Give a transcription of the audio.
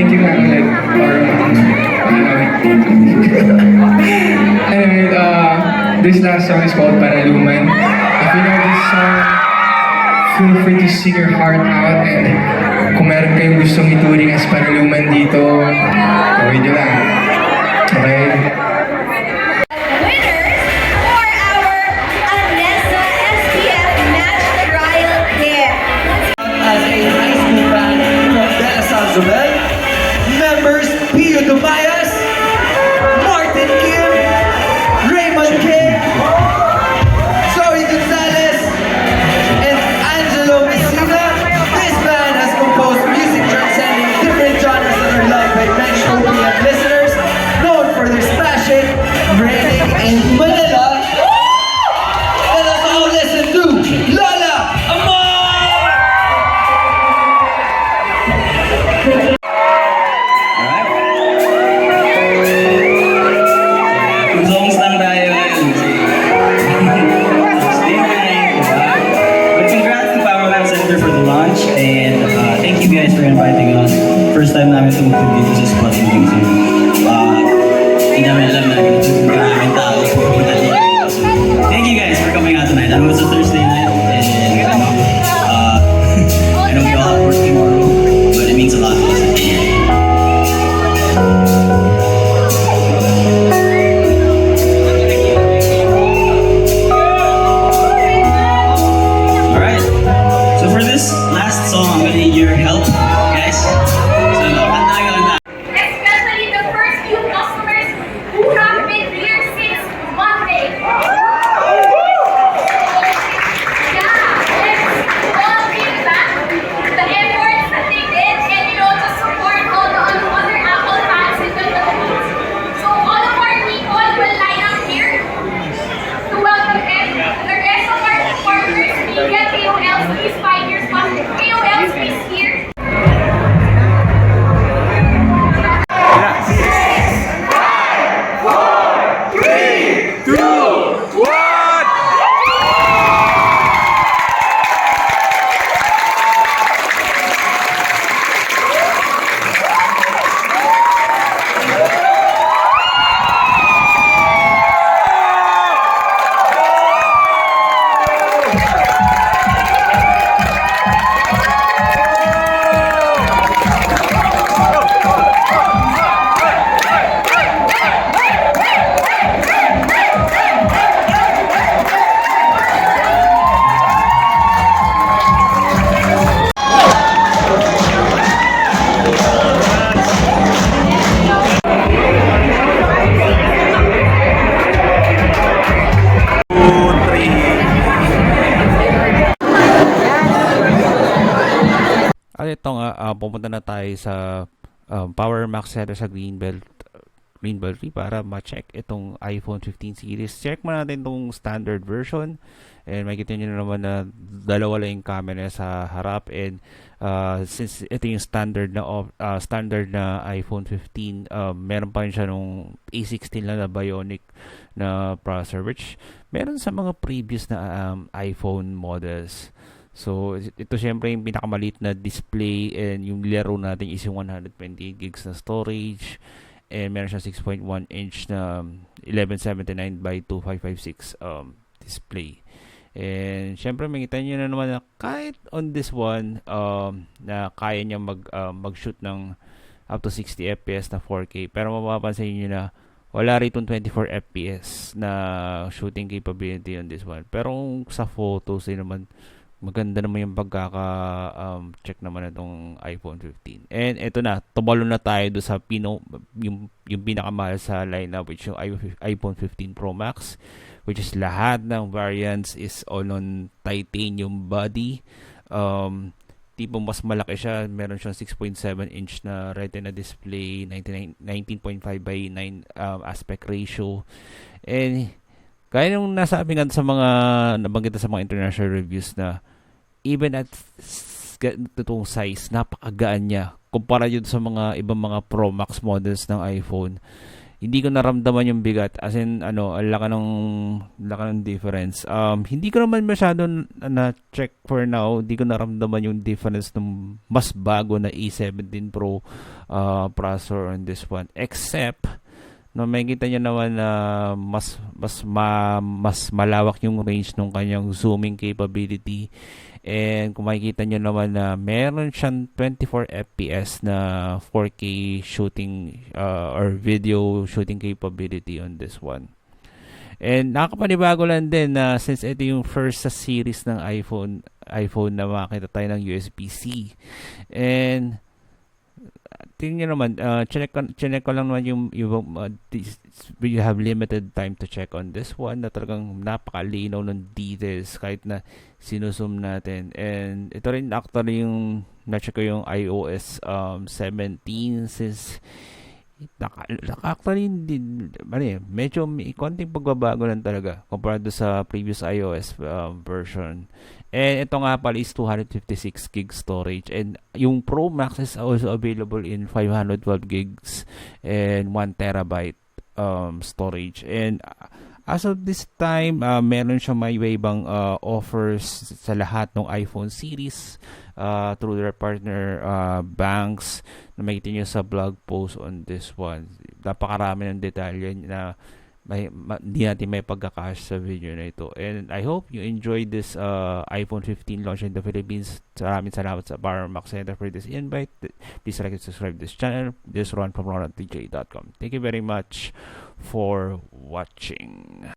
medyo nga ulit. Anyway, this last song is called Paraluman. If you know this song, feel free to sing your heart out, and kung meron kayong gustong ituring as paraluman dito, gawin nyo lang. Okay? Members Pio Tobias, Martin Kim, Raymond Kim, Zoe Gonzalez, and Angelo Messina. This band has composed music transcending different genres that are loved by many OPM listeners, known for their smashing, breaking, and Manila. Let us all listen to Lola Amor! First time namin tumutog dito sa spot ng music. Hindi namin alam na maraming tao pupunta dito. Thank you guys for coming out tonight. I know it's a Thursday night and I know we all have work tomorrow, but it means a lot to us to be here. Alright, so for this last song, I'm gonna need your help, guys. Especially the first few customers who have been here since Monday. Yeah, let's all give back the efforts that they did and to support all the other Apple fans in the Philippines. So all of our people will line up here to welcome them. The rest of our supporters, media, KOLs, please find your spot. KOLs, please here. Ito nga, pumunta na tayo sa Power Max Center sa Greenbelt para ma-check itong iPhone 15 series. Check mo natin itong standard version, and makikita nyo naman na dalawa lang yung camera sa harap, and since ito yung standard na iPhone 15, meron pa rin siya nung A16 lang na Bionic na processor, which meron sa mga previous na iPhone models. So, ito syempre yung pinakamalit na display, and yung laro natin is yung 128 gigs na storage, and meron siya 6.1 inch na 1179 by 2556 display. And syempre makita nyo na naman na kahit on this one na kaya niya mag-shoot ng up to 60 fps na 4K, pero mapapansin nyo na wala rito 24 fps na shooting capability on this one. Pero sa photos din naman maganda naman yung pagkaka-check naman itong iPhone 15. And ito na, tumalo na tayo doon sa yung pinakamahal sa lineup, which yung iPhone 15 Pro Max, which is lahat ng variants is all on titanium body. Tipong mas malaki siya, meron siyang 6.7 inch na retina display, 19.5 by 9 aspect ratio. And kaya nung nasabi nga sa mga nabanggit sa mga international reviews na even at itong size, napakagaan niya kumpara yun sa mga ibang mga Pro Max models ng iPhone. hindi ko naramdaman yung bigat, as in ano, ang laki ng difference. Hindi ko naman masyado na check for now, hindi ko naramdaman yung difference ng mas bago na A17 Pro processor on this one, except no, makikita niyo naman na mas malawak yung range ng kanyang zooming capability. And kung makikita nyo naman na meron siyang 24 FPS na 4K shooting or video shooting capability on this one. And nakakapanibago lang din na since ito yung first sa series ng iPhone na makita tayo ng USB-C. And tingnan nyo naman, check ko lang naman yung we have limited time to check on this one, na talagang napakalinaw ng details kahit na sinusum natin. And ito rin actually yung na-check ko yung iOS 17, since actually medyo may konting pagbabago lang talaga compared sa previous iOS version. And ito nga pala is 256 gig storage, and yung Pro Max is also available in 512 gigs and 1 terabyte storage. And as of this time, meron siya may ibang offers sa lahat ng iPhone series through their partner banks, na makikita nyo sa blog post on this one. Napakarami ng detalye na hindi natin may pagkakash sa video na ito. And I hope you enjoyed this iPhone 15 launch in the Philippines. Maraming salamat sa Power Max Center for this invite. Please like and subscribe this channel. This is Ron from RonaldTJ.com. Thank you very much for watching.